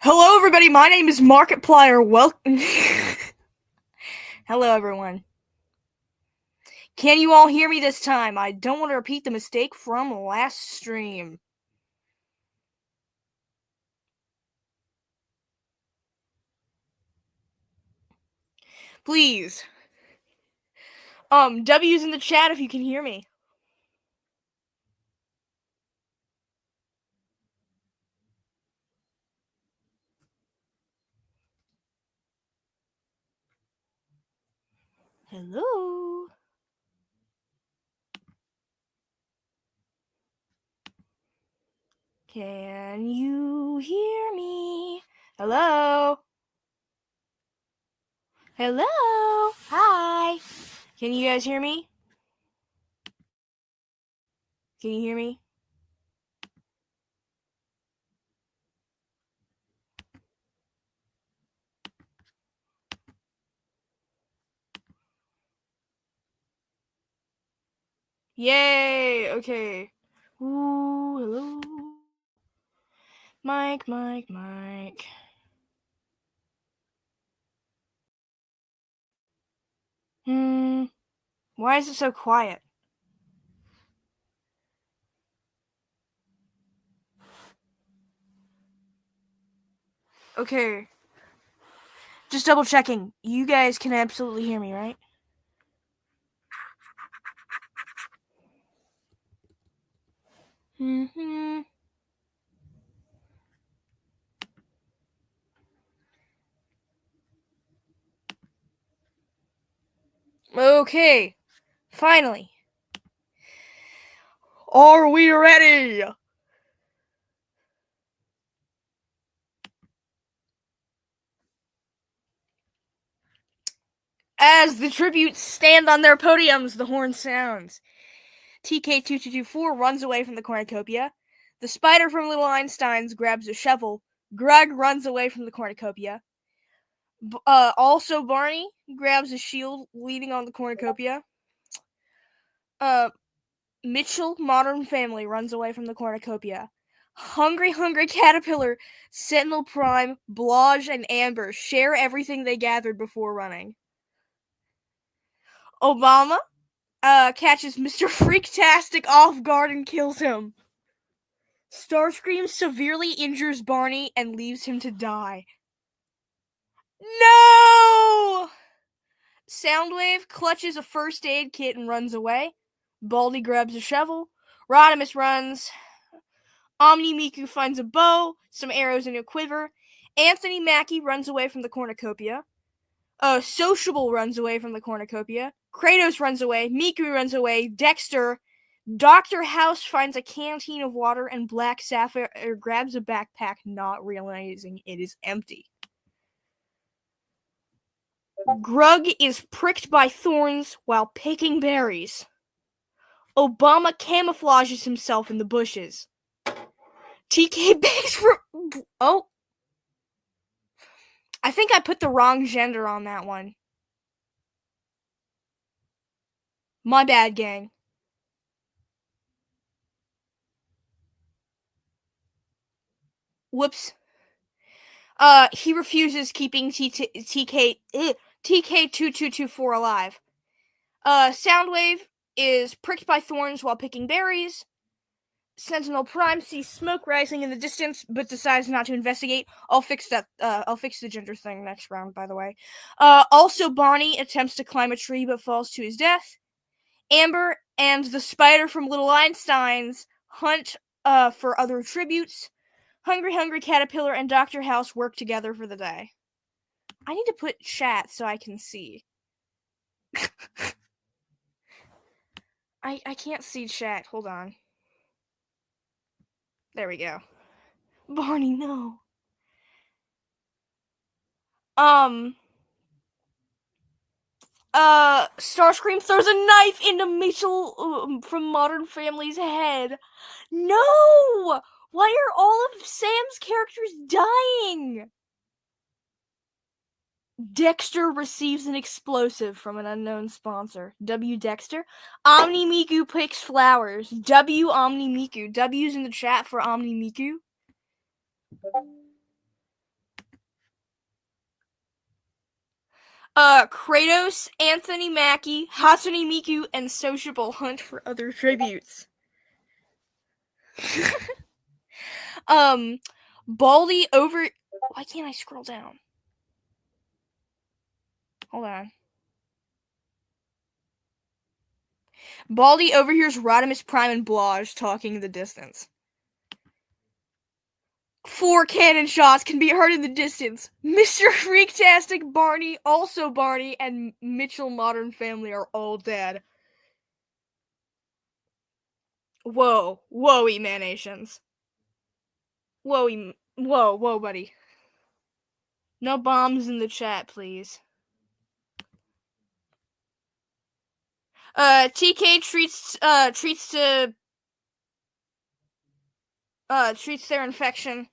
Hello, everybody. My name is Markiplier. Welcome. Hello, everyone. Can you all hear me this time? I don't want to repeat the mistake from last stream. Please. W's in the chat if you can hear me. Hello. Can you hear me? Hello. Hello. Hi. Can you guys hear me? Can you hear me? Yay. Okay. Ooh, hello. Mike. Why is it so quiet? Okay. Just double checking. You guys can absolutely hear me, right? Mm-hmm. Okay. Finally. Are we ready? As the tributes stand on their podiums, the horn sounds. TK2224 runs away from the cornucopia. The spider from Little Einsteins grabs a shovel. Greg runs away from the cornucopia. Also, Barney grabs a shield leaning on the cornucopia. Mitchell, Modern Family, runs away from the cornucopia. Hungry Caterpillar, Sentinel Prime, Blodge, and Amber share everything they gathered before running. Obama catches Mr. Freaktastic off guard and kills him. Starscream severely injures Barney and leaves him to die. No! Soundwave clutches a first aid kit and runs away. Baldy grabs a shovel. Rodimus runs. Omni Miku finds a bow, some arrows, and a quiver. Anthony Mackie runs away from the cornucopia. Sociable runs away from the cornucopia. Kratos runs away. Miku runs away. Dexter. Dr. House finds a canteen of water, and Black Sapphire grabs a backpack, not realizing it is empty. Grug is pricked by thorns while picking berries. Obama camouflages himself in the bushes. TK begs for... Oh. I think I put the wrong gender on that one. My bad, gang. Whoops. He refuses keeping TK2224 alive. Soundwave is pricked by thorns while picking berries. Sentinel Prime sees smoke rising in the distance, but decides not to investigate. I'll fix that. I'll fix the gender thing next round, by the way. Also, Bonnie attempts to climb a tree but falls to his death. Amber and the spider from Little Einsteins hunt for other tributes. Hungry Caterpillar and Dr. House work together for the day. I need to put chat so I can see. I can't see chat. Hold on. There we go. Barney, no. Starscream throws a knife into Mitchell from Modern Family's head. No! Why are all of Sam's characters dying? Dexter receives an explosive from an unknown sponsor. W. Dexter. Omni Miku picks flowers. W. Omni Miku. W's in the chat for Omni Miku. Kratos, Anthony Mackie, Hatsune Miku, and Sociable hunt for other tributes. Baldy over... Why can't I scroll down? Hold on. Baldy overhears Rodimus Prime and Blage talking in the distance. 4 cannon shots can be heard in the distance. Mr. Freaktastic, Barney, also Barney, and Mitchell Modern Family are all dead. Whoa, Emanations. Whoa, buddy. No bombs in the chat, please. TK treats their infection.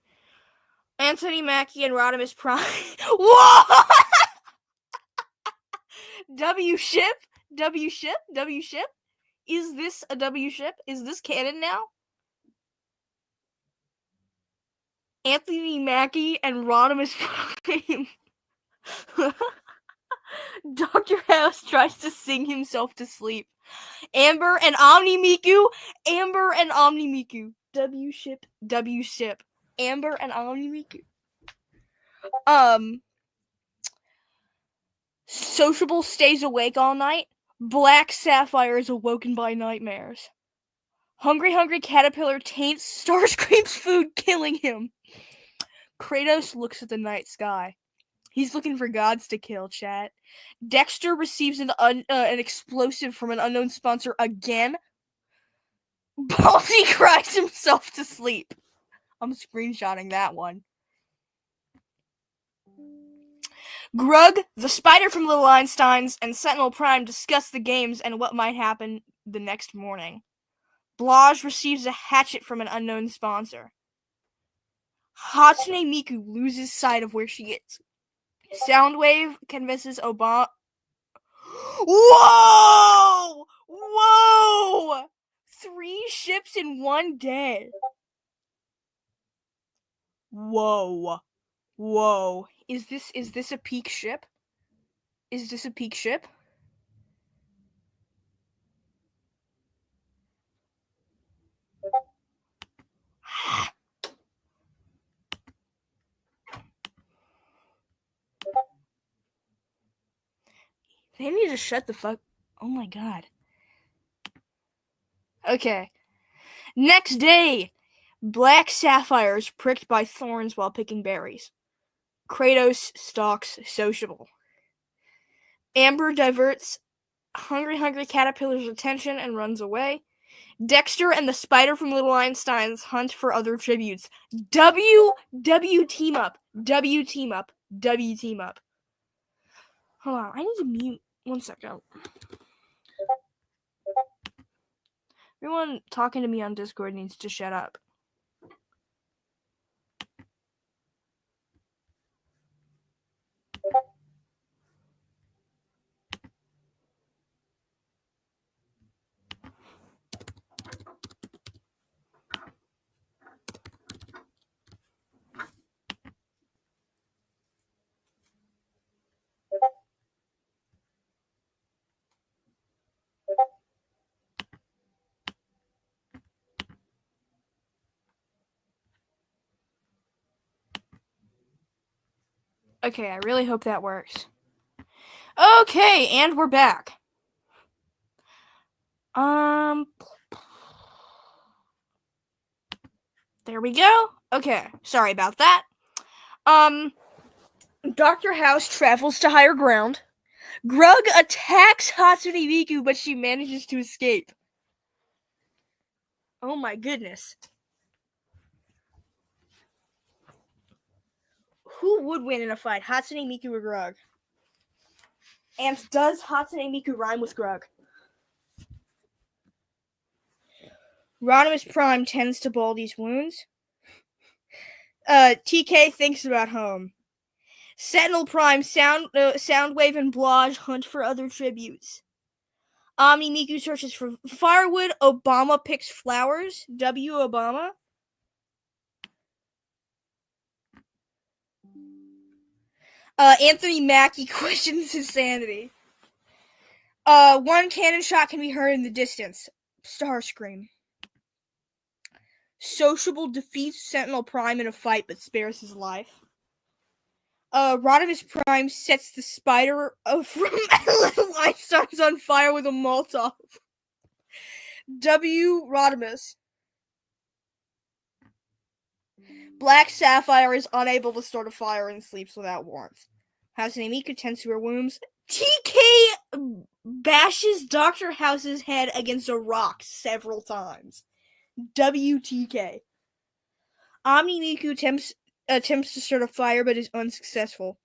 Anthony Mackie and Rodimus Prime. Whoa! W ship? Is this a W ship? Is this canon now? Anthony Mackie and Rodimus Prime. Dr. House tries to sing himself to sleep. Amber and Omni Miku. W ship. Amber and Omni Miku. Sociable stays awake all night. Black Sapphire is awoken by nightmares. Hungry Caterpillar taints Starscream's food, killing him. Kratos looks at the night sky. He's looking for gods to kill, chat. Dexter receives an explosive from an unknown sponsor again. Baldy cries himself to sleep. I'm screenshotting that one. Grug, the spider from Little Einsteins, and Sentinel Prime discuss the games and what might happen the next morning. Blage receives a hatchet from an unknown sponsor. Hatsune Miku loses sight of where she is. Soundwave convinces Obama... Whoa! 3 ships in one day. Whoa. Is this a peak ship? They need to shut the fuck... Oh my god. Okay. Next day, Black Sapphire is pricked by thorns while picking berries. Kratos stalks Sociable. Amber diverts Hungry Caterpillar's attention and runs away. Dexter and the spider from Little Einsteins hunt for other tributes. W team up. Hold on, I need to mute. 1 second. Everyone talking to me on Discord needs to shut up. Okay, I really hope that works. Okay, and we're back. There we go. Okay, sorry about that. Dr. House travels to higher ground. Grug attacks Hatsune Miku, but she manages to escape. Oh my goodness. Who would win in a fight, Hatsune Miku or Grug? And does Hatsune Miku rhyme with Grug? Rodimus Prime tends to Baldy's wounds. TK thinks about home. Sentinel Prime, Soundwave, and Blage hunt for other tributes. Omni Miku searches for firewood. Obama picks flowers. W Obama. Anthony Mackie questions his sanity. One cannon shot can be heard in the distance. Starscream. Sociable defeats Sentinel Prime in a fight but spares his life. Rodimus Prime sets the spider from Einstein's on fire with a Molotov. W. Rodimus. Black Sapphire is unable to start a fire and sleeps without warmth. Hatsune Miku tends to her wounds. TK bashes Dr. House's head against a rock several times. WTK. Omni Miku attempts to start a fire but is unsuccessful.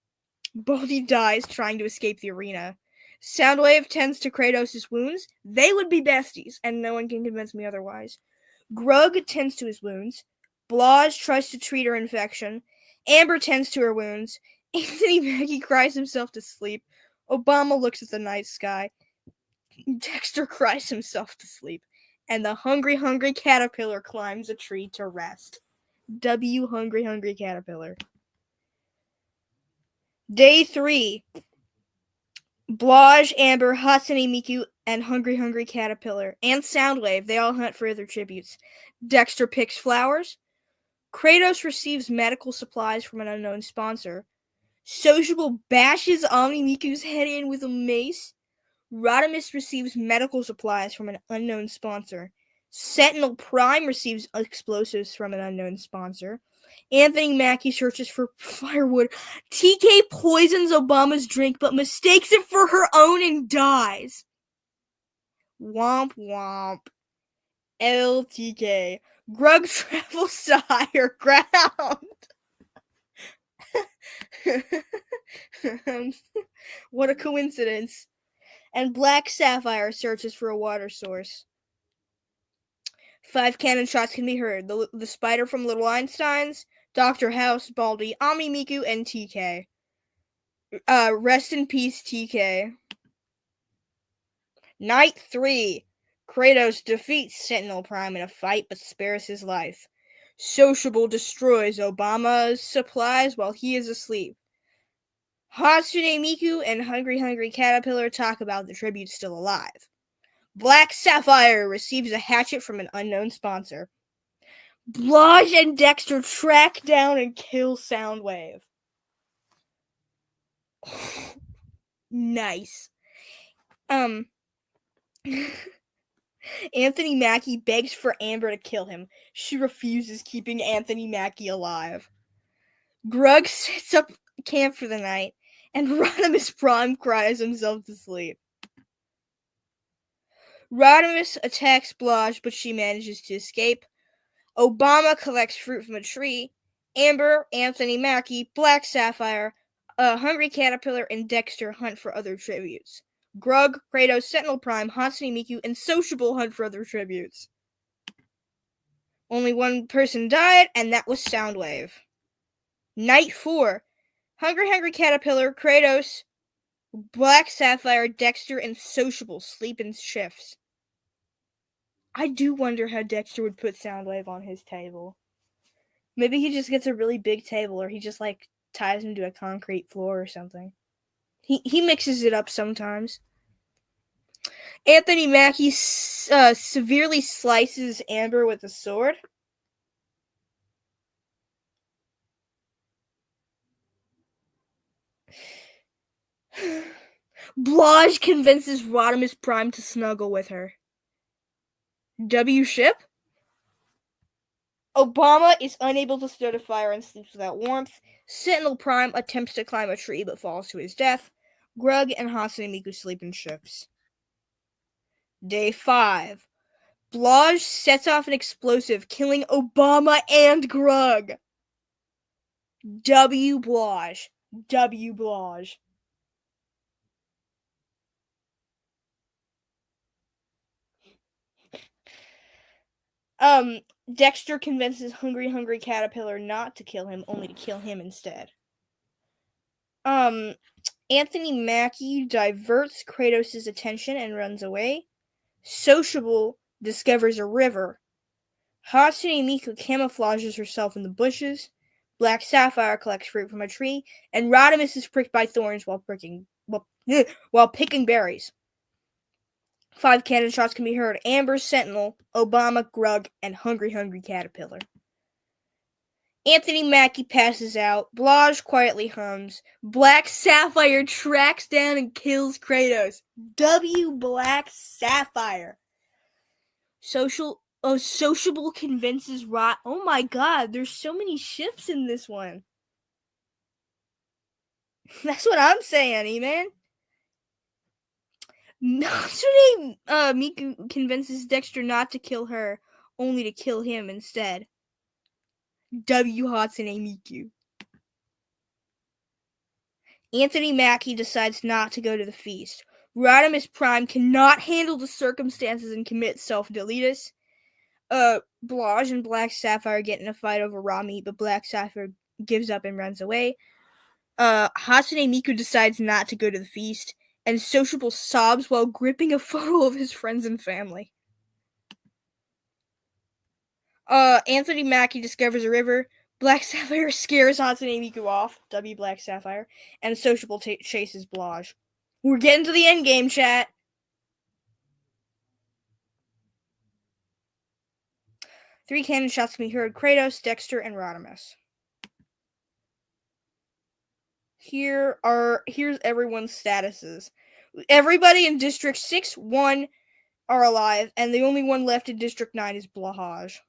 Baldy dies trying to escape the arena. Soundwave tends to Kratos' wounds. They would be besties, and no one can convince me otherwise. Grug tends to his wounds. Blaz tries to treat her infection. Amber tends to her wounds. Anthony Mackie cries himself to sleep. Obama looks at the night sky. Dexter cries himself to sleep. And the hungry caterpillar climbs a tree to rest. W. Hungry caterpillar. Day 3. Blaz, Amber, Hatsune Miku, and hungry caterpillar, and Soundwave, they all hunt for other tributes. Dexter picks flowers. Kratos receives medical supplies from an unknown sponsor. Sociable bashes Omni Miku's head in with a mace. Rodimus receives medical supplies from an unknown sponsor. Sentinel Prime receives explosives from an unknown sponsor. Anthony Mackie searches for firewood. TK poisons Obama's drink but mistakes it for her own and dies. Womp womp. LTK. Grug travels to higher ground. What a coincidence. And Black Sapphire searches for a water source. 5 cannon shots can be heard. The spider from Little Einsteins, Dr. House, Baldy, Omni Miku, and TK. Rest in peace, TK. Night 3. Kratos defeats Sentinel Prime in a fight but spares his life. Sociable destroys Obama's supplies while he is asleep. Hatsune Miku and hungry caterpillar talk about the tribute still alive. Black Sapphire receives a hatchet from an unknown sponsor. Blaz and Dexter track down and kill Soundwave. Nice. Anthony Mackie begs for Amber to kill him. She refuses, keeping Anthony Mackie alive. Grug sets up camp for the night, and Rodimus Prime cries himself to sleep. Rodimus attacks Blaz, but she manages to escape. Obama collects fruit from a tree. Amber, Anthony Mackie, Black Sapphire, Hungry Caterpillar, and Dexter hunt for other tributes. Grug, Kratos, Sentinel Prime, Hatsune Miku, and Sociable hunt for other tributes. Only one person died, and that was Soundwave. Night 4. Hungry Caterpillar, Kratos, Black Sapphire, Dexter, and Sociable sleep in shifts. I do wonder how Dexter would put Soundwave on his table. Maybe he just gets a really big table, or he just, ties him to a concrete floor or something. He mixes it up sometimes. Anthony Mackie severely slices Amber with a sword. Blaz convinces Rodimus Prime to snuggle with her. W ship? Obama is unable to start a fire and sleeps without warmth. Sentinel Prime attempts to climb a tree but falls to his death. Grug and Hatsune Miku sleep in ships. Day 5. Blaz sets off an explosive, killing Obama and Grug. W Blaz. W Blaz. Dexter convinces hungry caterpillar not to kill him, only to kill him instead. Anthony Mackie diverts Kratos' attention and runs away. Sociable discovers a river. Hatsune Miku camouflages herself in the bushes. Black Sapphire collects fruit from a tree, and Rodimus is pricked by thorns while picking berries. 5 cannon shots can be heard. Amber, Sentinel, Obama, Grug, and Hungry Caterpillar. Anthony Mackie passes out. Blage quietly hums. Black Sapphire tracks down and kills Kratos. W. Black Sapphire. Sociable convinces Rot. Oh my god, there's so many ships in this one. That's what I'm saying, E-Man. Hatsune Miku convinces Dexter not to kill her, only to kill him instead. W. Hatsune Miku. Anthony Mackie decides not to go to the feast. Rodimus Prime cannot handle the circumstances and commits self-deletus. Blage and Black Sapphire get in a fight over raw meat, but Black Sapphire gives up and runs away. Hatsune Miku decides not to go to the feast, and Sociable sobs while gripping a photo of his friends and family. Anthony Mackie discovers a river. Black Sapphire scares Hatsune Miku off, W. Black Sapphire, and Sociable chases Blage. We're getting to the end game, chat. 3 cannon shots can be heard. Kratos, Dexter, and Rodimus. Here's everyone's statuses. Everybody in District 6, 1 are alive, and the only one left in District 9 is Blage.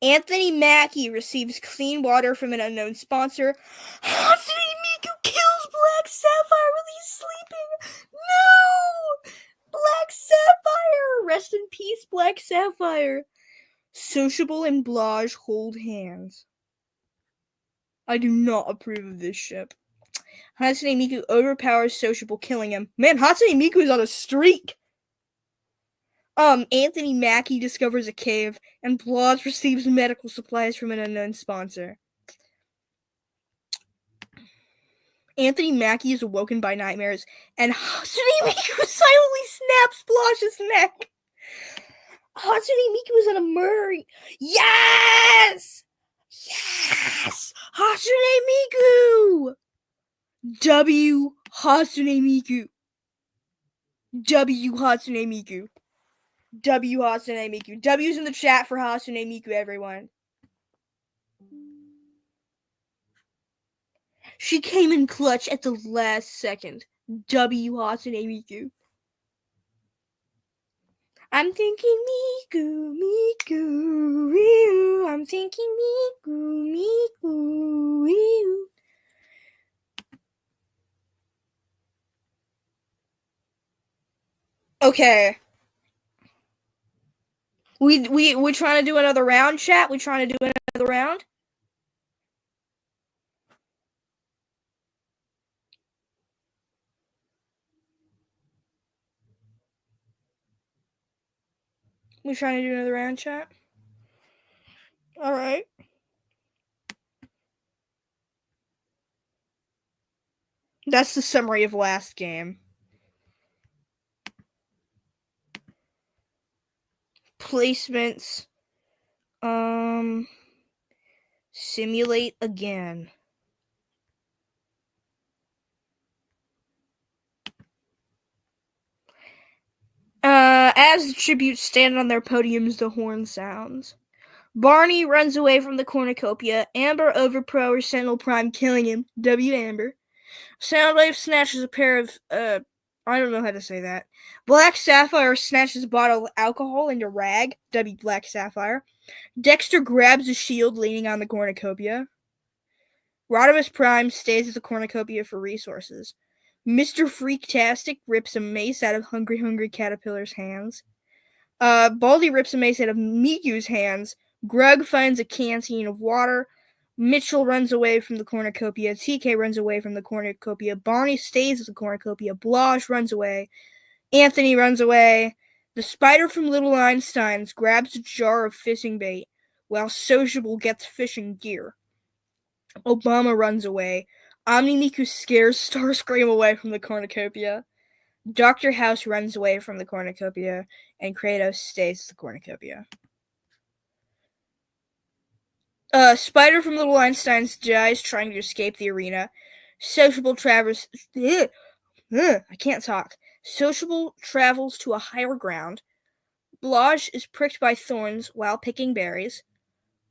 Anthony Mackie receives clean water from an unknown sponsor. Hatsune Miku kills Black Sapphire while he's sleeping. No! Black Sapphire! Rest in peace, Black Sapphire. Sociable and Blage hold hands. I do not approve of this ship. Hatsune Miku overpowers Sociable, killing him. Man, Hatsune Miku is on a streak! Anthony Mackie discovers a cave, and Blage receives medical supplies from an unknown sponsor. Anthony Mackie is awoken by nightmares, and Hatsune Miku silently snaps Blage's neck. Hatsune Miku is on a murder. Yes! Yes! Hatsune Miku! W. Hatsune Miku. W. Hatsune Miku. W. Hatsune Miku. W's in the chat for Hatsune Miku, everyone. She came in clutch at the last second. W. Hatsune Miku. I'm thinking Miku, Miku, Ryu. I'm thinking Miku, Miku, Ryu. Okay. We trying to do another round, chat? We trying to do another round? We trying to do another round, chat? Alright. That's the summary of last game. Placements. Simulate again. As the tributes stand on their podiums, the horn sounds. Barney runs away from the cornucopia. Amber overpowers Sentinel Prime, killing him. W. Amber. Soundwave snatches a pair of, I don't know how to say that. Black Sapphire snatches a bottle of alcohol into Rag. W. Black Sapphire. Dexter grabs a shield leaning on the cornucopia. Rodimus Prime stays at the cornucopia for resources. Mr. Freaktastic rips a mace out of Hungry Caterpillar's hands. Baldy rips a mace out of Miku's hands. Grug finds a canteen of water. Mitchell runs away from the cornucopia. TK runs away from the cornucopia. Barney stays at the cornucopia. Blage runs away. Anthony runs away. The spider from Little Einsteins grabs a jar of fishing bait, while Sociable gets fishing gear. Obama runs away. Omni Miku scares Starscream away from the cornucopia. Dr. House runs away from the cornucopia, and Kratos stays at the cornucopia. Spider from Little Einsteins dies trying to escape the arena. Sociable travels. I can't talk. Sociable travels to a higher ground. Blage is pricked by thorns while picking berries.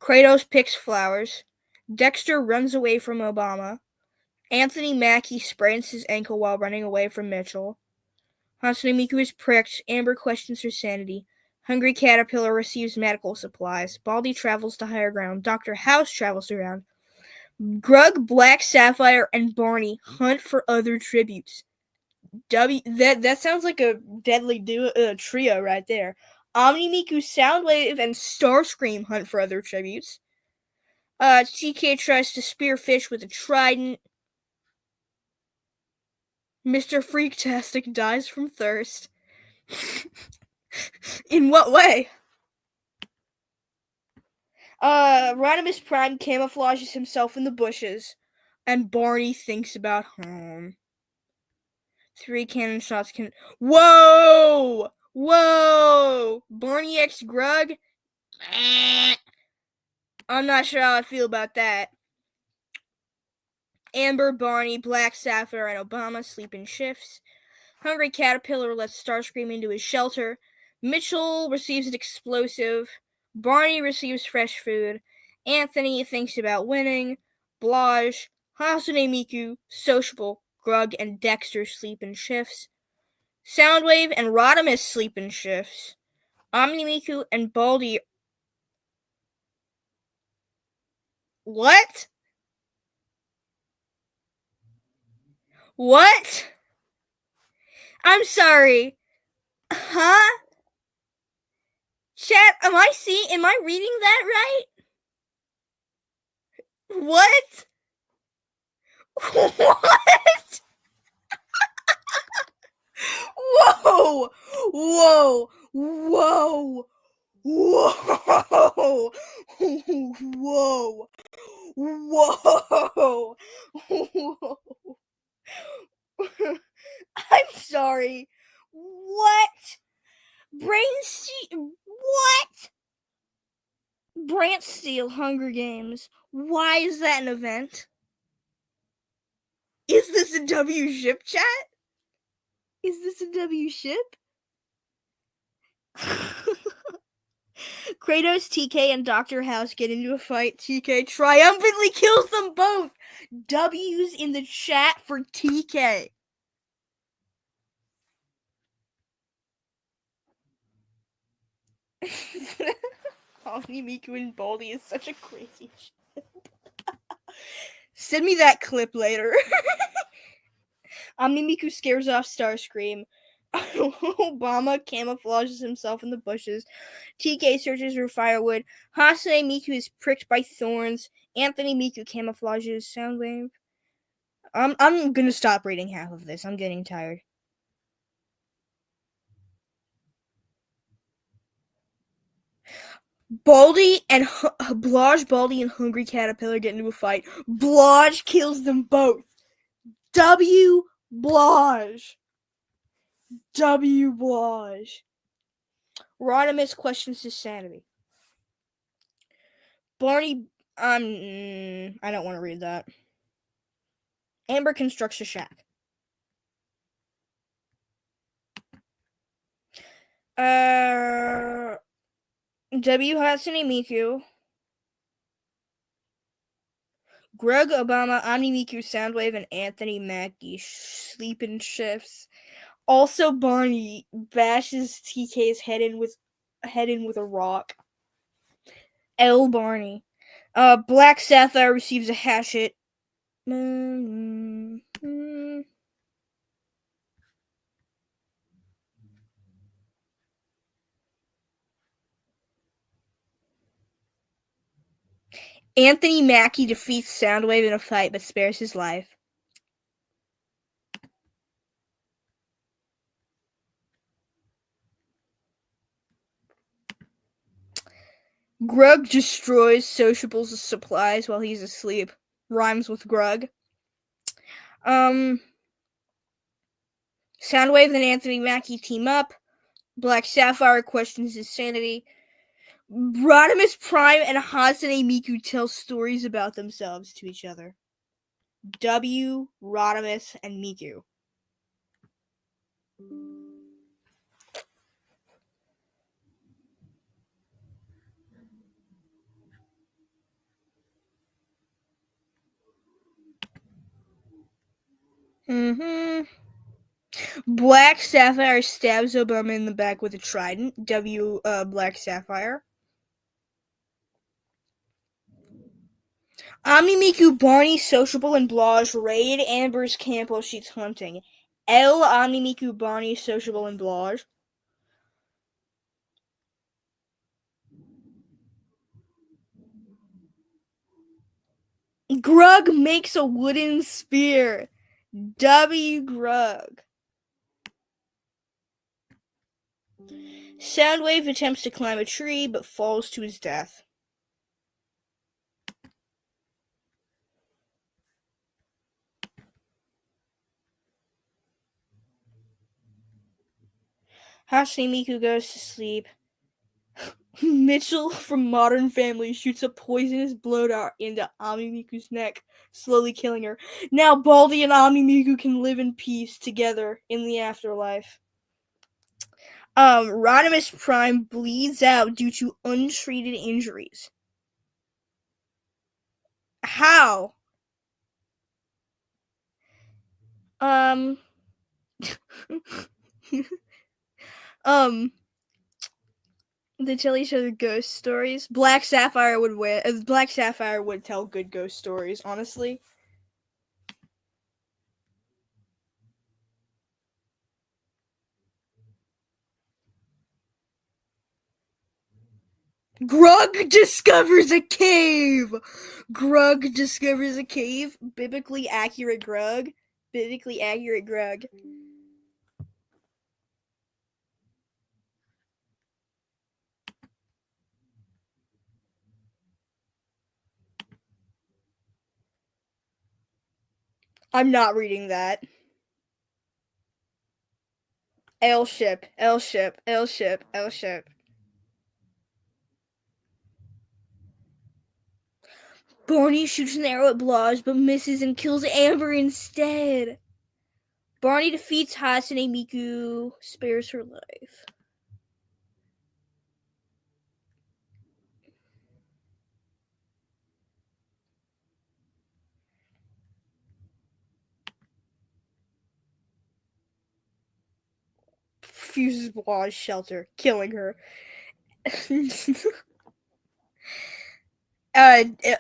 Kratos picks flowers. Dexter runs away from Obama. Anthony Mackie sprains his ankle while running away from Mitchell. Hatsune Miku is pricked. Amber questions her sanity. Hungry Caterpillar receives medical supplies. Baldy travels to higher ground. Dr. House travels around. Grug, Black Sapphire, and Barney hunt for other tributes. That sounds like a deadly trio right there. Omni Miku, Soundwave, and Starscream hunt for other tributes. TK tries to spear fish with a trident. Mr. Freaktastic dies from thirst. In what way? Rodimus Prime camouflages himself in the bushes, and Barney thinks about home. 3 cannon shots can. Whoa! Whoa! Barney X Grug? I'm not sure how I feel about that. Amber, Barney, Black Sapphire, and Obama sleep in shifts. Hungry Caterpillar lets Starscream into his shelter. Mitchell receives an explosive. Barney receives fresh food. Anthony thinks about winning. Blage, Hatsune Miku, Sociable, Grug, and Dexter sleep in shifts. Soundwave and Rodimus sleep in shifts. Omni Miku and Baldy. What? What? I'm sorry. Huh? Chat, am I reading that right? What? What? Whoa! Whoa! Whoa! Whoa! Whoa! Whoa! Whoa! I'm sorry. What? What? Brant Steel Hunger Games. Why is that an event? Is this a W ship chat? Is this a W ship? Kratos, TK, and Dr. House get into a fight. TK triumphantly kills them both. W's in the chat for TK. Omni Miku and Baldy is such a crazy ship. Send me that clip later. Omni Miku scares off Starscream. Obama camouflages himself in the bushes. TK searches for firewood. Hatsune Miku is pricked by thorns. Anthony Miku camouflages Soundwave. I'm gonna stop reading half of this. I'm getting tired. Baldy and Blage, Baldy, and Hungry Caterpillar get into a fight. Blage kills them both. W. Blage. W. Blage. Rodimus questions his sanity. Barney, I don't want to read that. Amber constructs a shack. W. Hatsune Miku. Greg, Obama, Omni Miku, Soundwave, and Anthony Mackie sleep in shifts. Also, Barney bashes TK's head in with a rock. L. Barney. Black Sapphire receives a hatchet. Anthony Mackie defeats Soundwave in a fight but spares his life. Grug destroys Sociable's supplies while he's asleep. Rhymes with Grug. Soundwave and Anthony Mackie team up. Black Sapphire questions his sanity. Rodimus Prime and Hatsune Miku tell stories about themselves to each other. W, Rodimus, and Miku. Black Sapphire stabs Obama in the back with a trident. W, Black Sapphire. Omni Miku, Barney, Sociable, and Blage raid Amber's camp while she's hunting. L, Omni Miku, Barney, Sociable, and Blage. Grug makes a wooden spear. W, Grug. Soundwave attempts to climb a tree but falls to his death. Hatsune Miku goes to sleep. Mitchell from Modern Family shoots a poisonous blow dart into Ami Miku's neck, slowly killing her. Now Baldy and Ami Miku can live in peace together in the afterlife. Rodimus Prime bleeds out due to untreated injuries. How? They tell each other ghost stories. Black Sapphire would win. Black Sapphire would tell good ghost stories, honestly. Grug discovers a cave! Grug discovers a cave. Biblically accurate Grug. Biblically accurate Grug. I'm not reading that. L ship, L ship, L ship, L ship. Barney shoots an arrow at Blage but misses and kills Amber instead. Barney defeats Hatsune Miku, spares her life. Fuses Blage's shelter, killing her.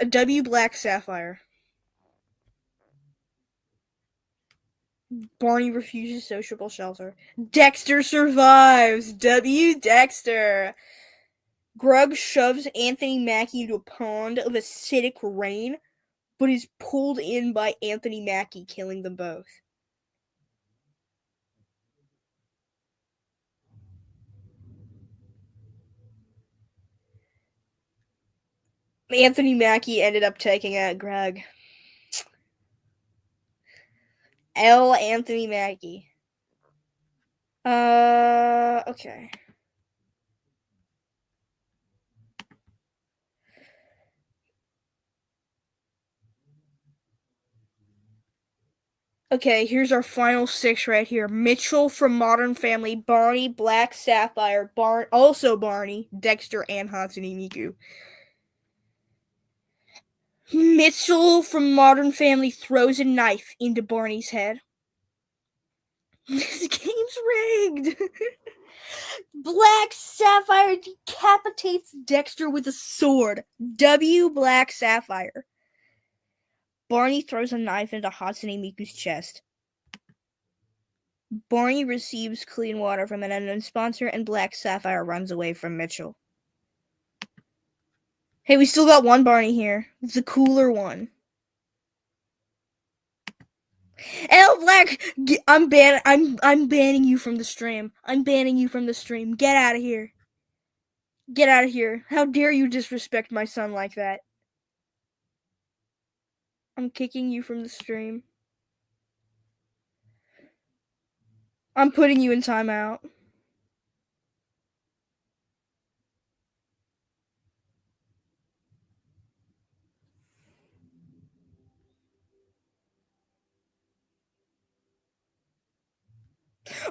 W Black Sapphire. Barney refuses sociable shelter. Dexter survives. W Dexter. Grug shoves Anthony Mackie into a pond of acidic rain, but is pulled in by Anthony Mackie, killing them both. Anthony Mackie ended up taking out Grug. L. Anthony Mackie. Okay. Okay, here's our final 6 right here. Mitchell from Modern Family, Barney, Black Sapphire, also Barney, Dexter, and Hatsune Miku. Mitchell from Modern Family throws a knife into Barney's head. This game's rigged. Black Sapphire decapitates Dexter with a sword. W Black Sapphire. Barney throws a knife into Hatsune Miku's chest. Barney receives clean water from an unknown sponsor, and Black Sapphire runs away from Mitchell. Hey, we still got one Barney here. The cooler one. L Black, I'm banning you from the stream. I'm banning you from the stream. Get out of here. Get out of here. How dare you disrespect my son like that? I'm kicking you from the stream. I'm putting you in timeout.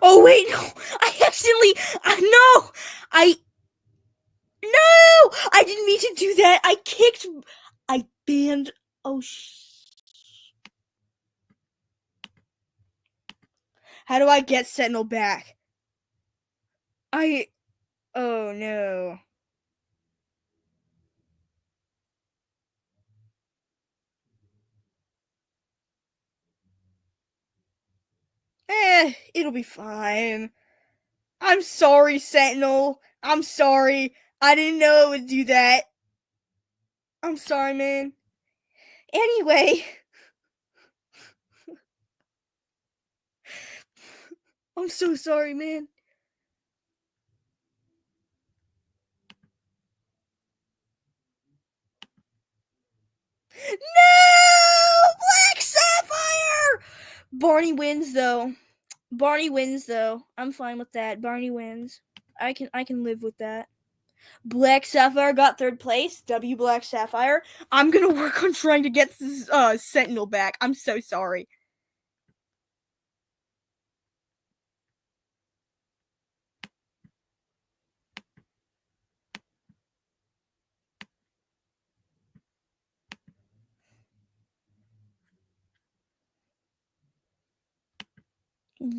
Oh wait, no! I no! I didn't mean to do that. I banned. Oh How do I get Sentinel back? Oh no. It'll be fine. I'm sorry, Sentinel. I'm sorry. I didn't know it would do that. I'm sorry, man. Anyway, I'm so sorry, man. No! Black Sapphire! Barney wins though. I'm fine with that. Barney wins. I can live with that. Black Sapphire got third place. W Black Sapphire. I'm gonna work on trying to get this Sentinel back. I'm so sorry.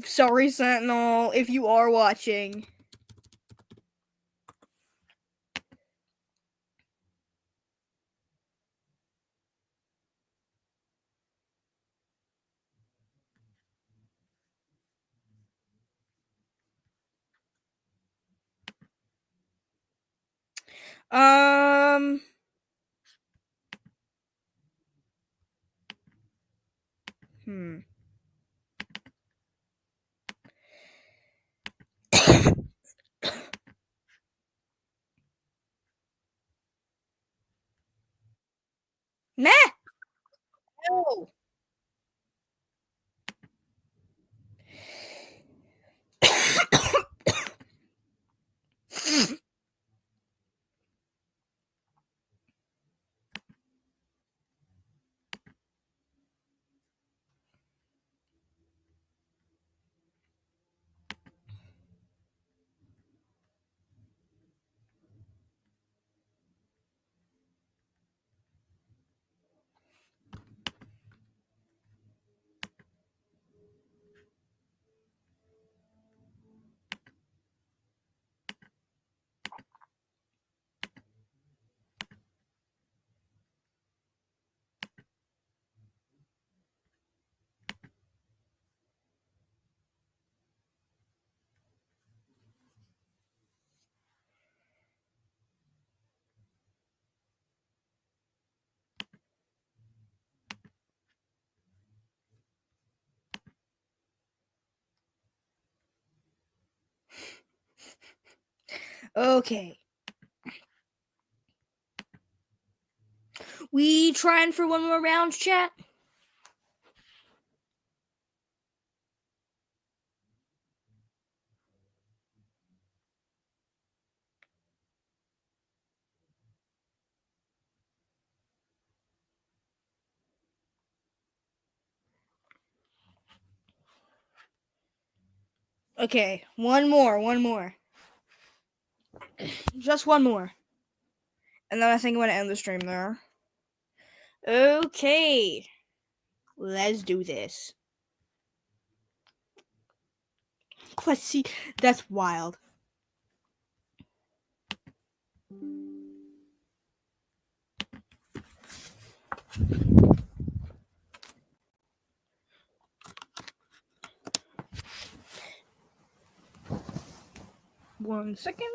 Sorry, Sentinel, if you are watching. Hmm. Nah. No. Okay. We trying for one more round, chat? Okay, one more. Just one more. And then I think I'm gonna end the stream there. Okay. Let's do this. Let's see. That's wild. One second.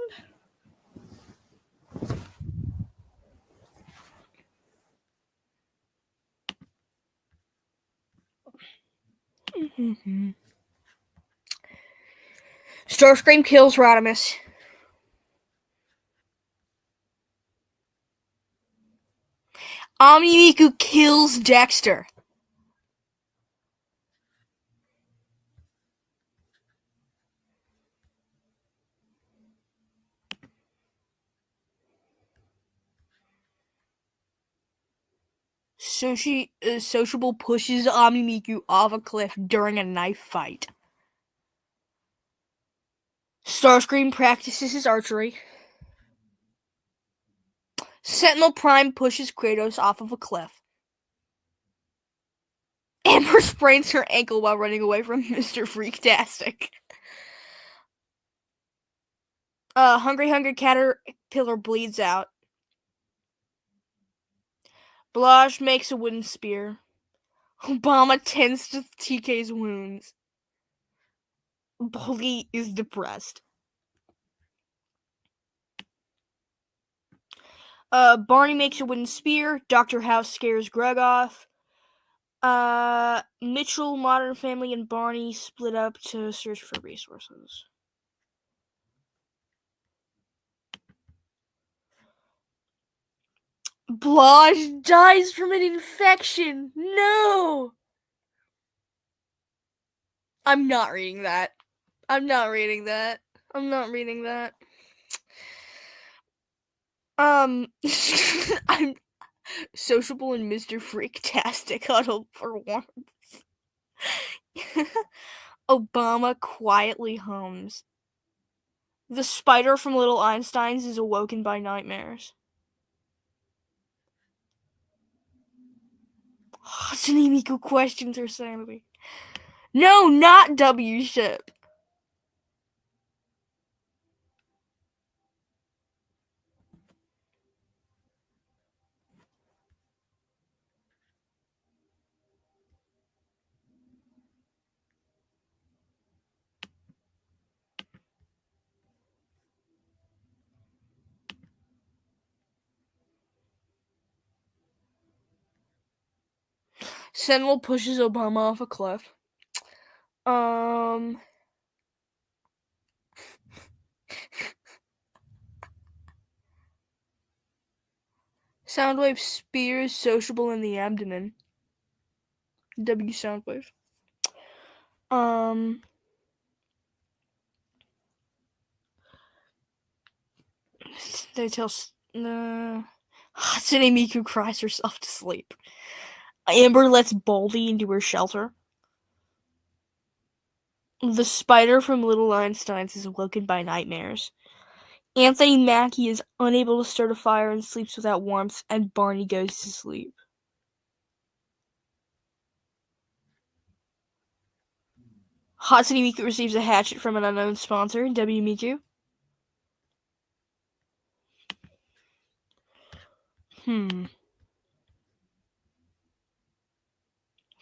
Starscream kills Rodimus. Omni-Miku kills Dexter. Sociable pushes Omnimiku off a cliff during a knife fight. Starscream practices his archery. Sentinel Prime pushes Kratos off of a cliff. Amber sprains her ankle while running away from Mr. Freaktastic. Hungry Caterpillar bleeds out. Blage makes a wooden spear. Obama tends to TK's wounds. Baldy is depressed. Barney makes a wooden spear. Dr. House scares Greg off. Mitchell, Modern Family, and Barney split up to search for resources. Blage dies from an infection. No! I'm not reading that. I'm I'm Sociable and Mr. Freaktastic huddle for warmth. Obama quietly hums. The spider from Little Einsteins is awoken by nightmares. Hatsune Miku questions her sanity. No, not W ship. Sentinel pushes Obama off a cliff. Soundwave spears Sociable in the abdomen. W Soundwave. They tell Hatsune Miku cries herself to sleep. Amber lets Baldy into her shelter. The spider from Little Einsteins is awoken by nightmares. Anthony Mackie is unable to start a fire and sleeps without warmth, and Barney goes to sleep. Hatsune Miku receives a hatchet from an unknown sponsor, W Miku.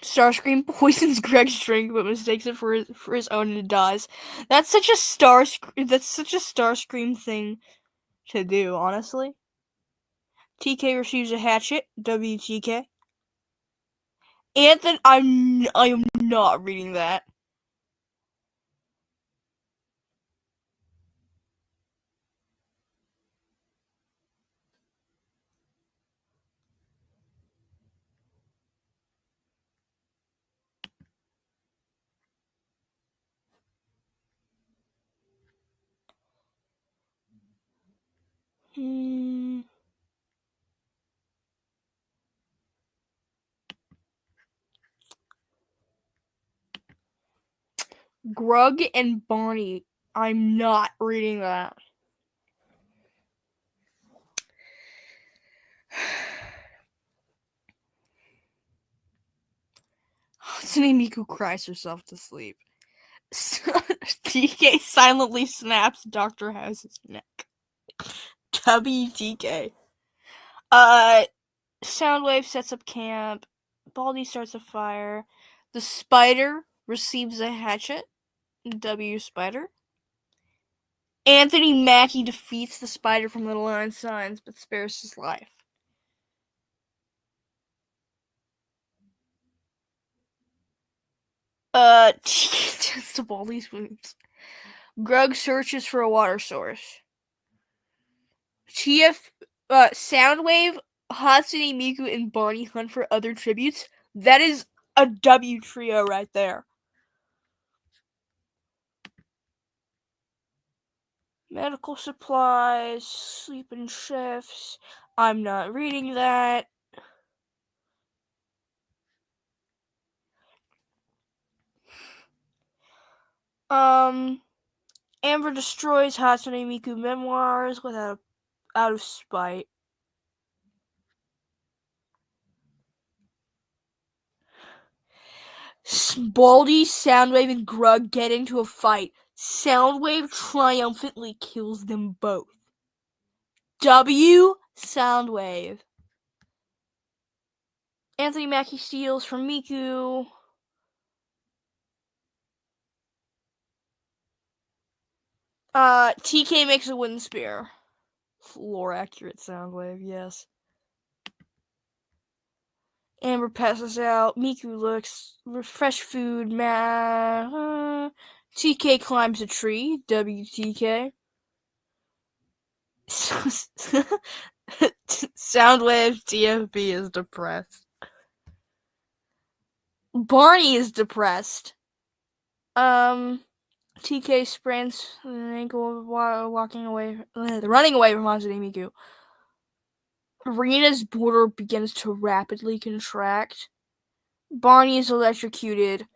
Starscream poisons Greg's drink, but mistakes it for his own and dies. That's such a Starscream thing to do, honestly. TK receives a hatchet. WTK. Anthony, I am not reading that. Grug and Barney. I'm not reading that. Hatsune Miku cries herself to sleep. TK silently snaps Dr. House's neck. WTK. Soundwave sets up camp. Baldy starts a fire. The spider receives a hatchet. W Spider. Anthony Mackie defeats the spider from Little Einsteins, but spares his life. TK tends to Baldy's wounds. Grug searches for a water source. Soundwave, Hatsune Miku, and Barney hunt for other tributes. That is a W trio right there. Medical supplies, sleeping shifts. I'm not reading that. Amber destroys Hatsune Miku memoirs out of spite. Baldi, Soundwave, and Grug get into a fight. Soundwave triumphantly kills them both. W. Soundwave. Anthony Mackie steals from Miku. TK makes a wind spear. Floor accurate Soundwave, yes. Amber passes out. Miku looks. Fresh food. TK climbs a tree. WTK. Soundwave TFB is depressed. Barney is depressed. TK sprints an ankle running away from Hatsune Miku. Rena's border begins to rapidly contract. Barney is electrocuted.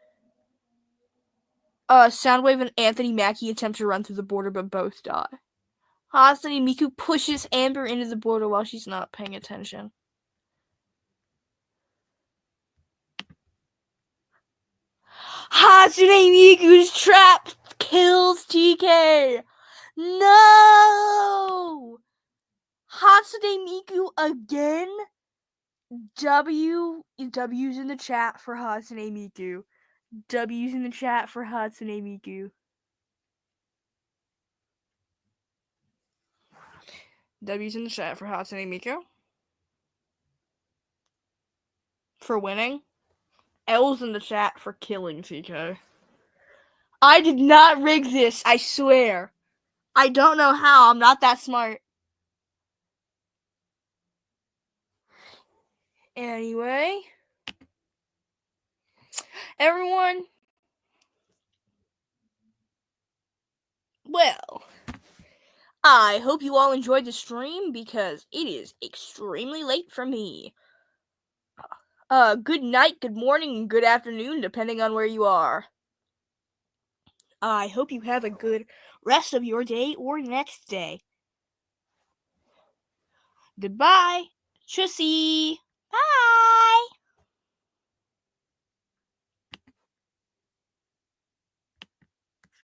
Soundwave and Anthony Mackie attempt to run through the border, but both die. Hatsune Miku pushes Amber into the border while she's not paying attention. Hatsune Miku's trap kills TK. No! Hatsune Miku again? W's in the chat for Hatsune Miku. W's in the chat for Hatsune Miku. W's in the chat for Hatsune Miku. For winning. L's in the chat for killing TK. I did not rig this, I swear. I don't know how, I'm not that smart. Anyway. Everyone. Well, I hope you all enjoyed the stream because it is extremely late for me. Good night, good morning, and good afternoon, depending on where you are. I hope you have a good rest of your day or next day. Goodbye. Tschüssi. Bye.